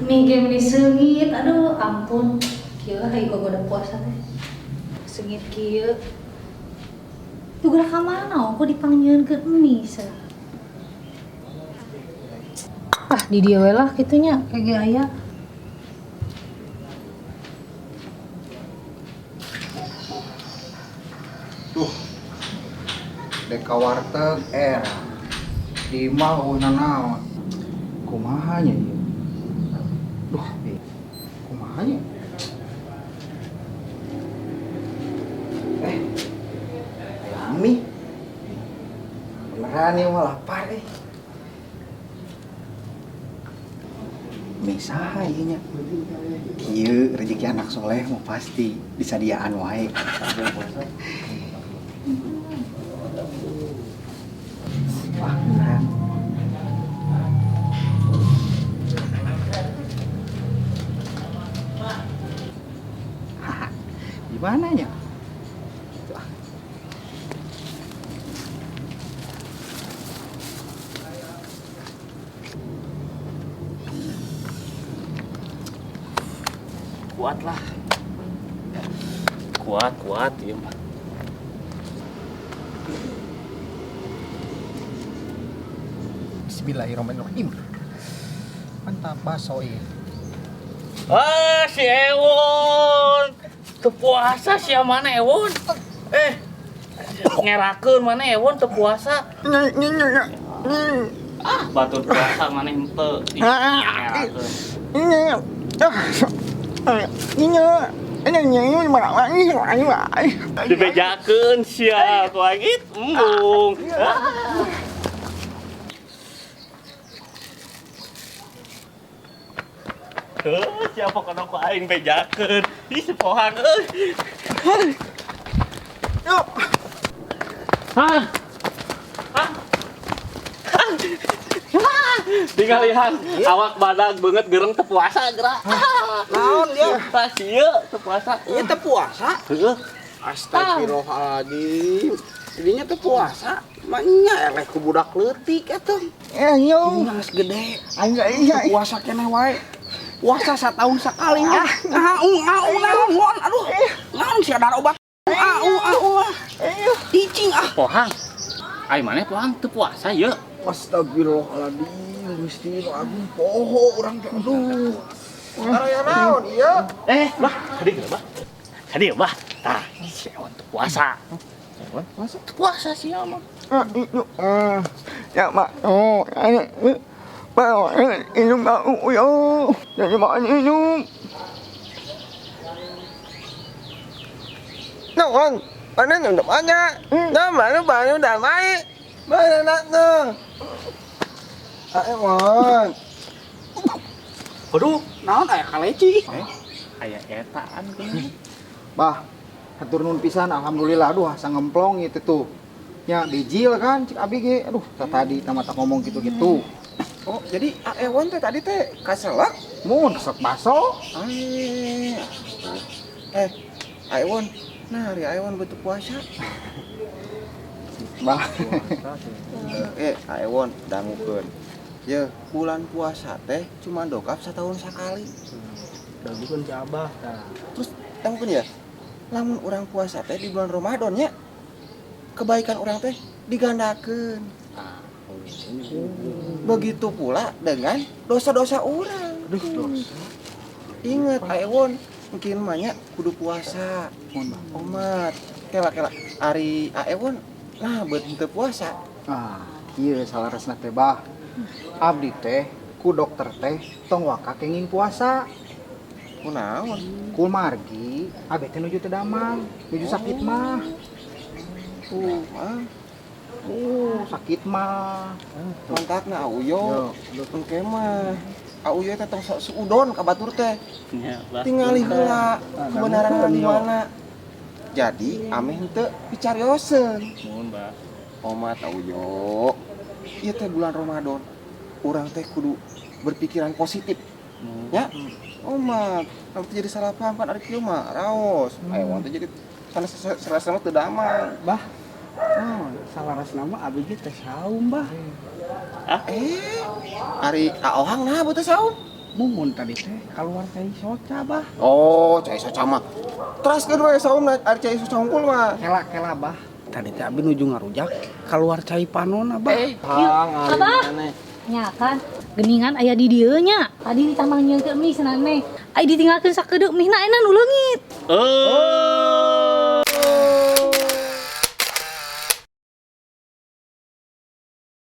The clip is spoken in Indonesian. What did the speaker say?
Mie game diseungit, aduh ampun. Kieu hayang goda puasa teh. Seungit kieu. Juga ka mana? Kok dipanggieunkeun mie sah. Ah, di dieu we lah kitunya kege aya. Duh. Dek ka warteg era. Di mah naon. Kumaha nya ieu? Duh, kumaha nya? Mie. Beneran ya mah lapar Mie saha ieu nya? Kieu rezeki anak soleh mah pasti disadiaan wae. Wah, beneran. Gimana ya? Kuat lah, kuat ya mah. Bismillahirrahmanirrahim. Mantap baso ieu. Si Ewon teu puasa sia mana Ewon? Ngerakeun mana Ewon teu puasa. Batur puasa mana henteu. Ngerakeun. Dibejakeun sia ku angit embung. Siapa kana ku aing bejakeun. Ih sepohan euy. Hah? Tingalihan awak badag banget gereng teu puasa geura. Naon dia? Tah sieu teu puasa. Ieu teh puasa? Heuh. Astagfirullahaladzim. Jadinya teh puasa. Manya eleh ku budak leutik atuh. Yo. Geus gede. Anja iya. Puasa keneh wae. Puasa setahun sekali. Naon. Aduh. Naon sih ada obat. Icing Pohang. Ai maneh pohang teu puasa ieu. Astagfirullahaladzim, Gusti Agung poho urang teh. Aduh. Aya naon ieu? Bah, tadi bah. Tah, si Ewon teu puasa. Puasa? Teu puasa sih mah. Ya mak, minum bau yo, jadi makan minum. Naon, mana nunda banyak, nah mana banyak damai, mana nak tu? Ayo, Aduh, naon aya kaleci? Aya etaan keunya. Bah, hatur nuhun pisan alhamdulillah. Aduh, asa ngemplong itu tuh. Nya dijil kan cik abi ge. Aduh, tadi tamata ngomong gitu-gitu. Oh, jadi Aewon teh tadi teh kaselak? Mun sok baso. Aewon, nah hari Aewon betul puasa. Bah. Aewon dangukeun. Ye, bulan puasa teh cuma dokap setahun sekali. Dangukeun ka Abah tah. Terus dangukeun ya, lamun orang puasa teh di bulan Ramadan nya, kebaikan orang teh digandakeun. Begitu pula dengan dosa-dosa orang. Aduh, dosa. Ingat Aewon, mungkin banyak kudu puasa. Omat, kela hari Aewon, nah buat teu puasa. Ieu salaresna teh bah. Abdi teh ku dokter teh tong waka kenging puasa. Kunaon? Kul margi abdi teh nuju teu damang, nuju sakit mah. Sakit mah. Kontakna Auyo. Engke mah Auyo teh tong suudon ka batur teh. Nya, Bah. Tingali heula kebenaran di mana. Jadi ameh henteu picarioseun. Mun, Bah. Omat Auyo. Ieu teh bulan Ramadan. Urang teh kudu berpikiran positif. Ya. Omat, nanti jadi salah paham kan ari kieu mah raos. Ayo teh jadi sana serasa teu damai. Bah. Salaras nama abdi ge teh saum bah. Ari kaohang nah beuteus saum. Mumun tadi teh keluar teh soca bah. Oh, cai soca mah. Terus kedua saum ari cai soca hungkul mah. Kela bah. Tadi teh abi nuju ngarujak keluar cai panona bah. Abah, nya kan geningan aya di dieu nya. Tadi di tambang nyeungkeun mie cenah meh. Ai ditinggalkeun sakedeuk mihna enak nu leungit. Oh,